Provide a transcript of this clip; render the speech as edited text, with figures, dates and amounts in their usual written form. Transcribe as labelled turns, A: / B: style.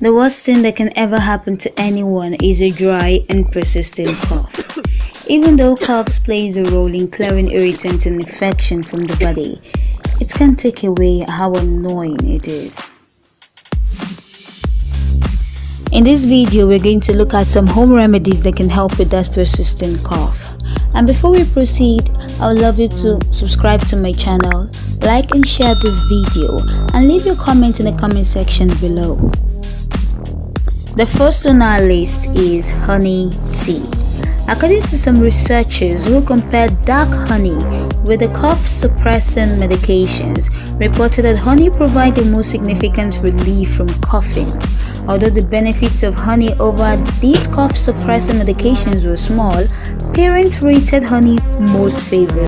A: The worst thing that can ever happen to anyone is a dry and persistent cough. Even though coughs plays a role in clearing irritants and infection from the body, it can take away how annoying it is. In this video, we're going to look at some home remedies that can help with that persistent cough. And before we proceed, I would love you to subscribe to my channel, like and share this video, and leave your comment in the comment section below. The first on our list is honey tea. According to some researchers who compared dark honey with the cough-suppressant medications, reported that honey provides the most significant relief from coughing. Although the benefits of honey over these cough-suppressant medications were small, parents rated honey most favorable.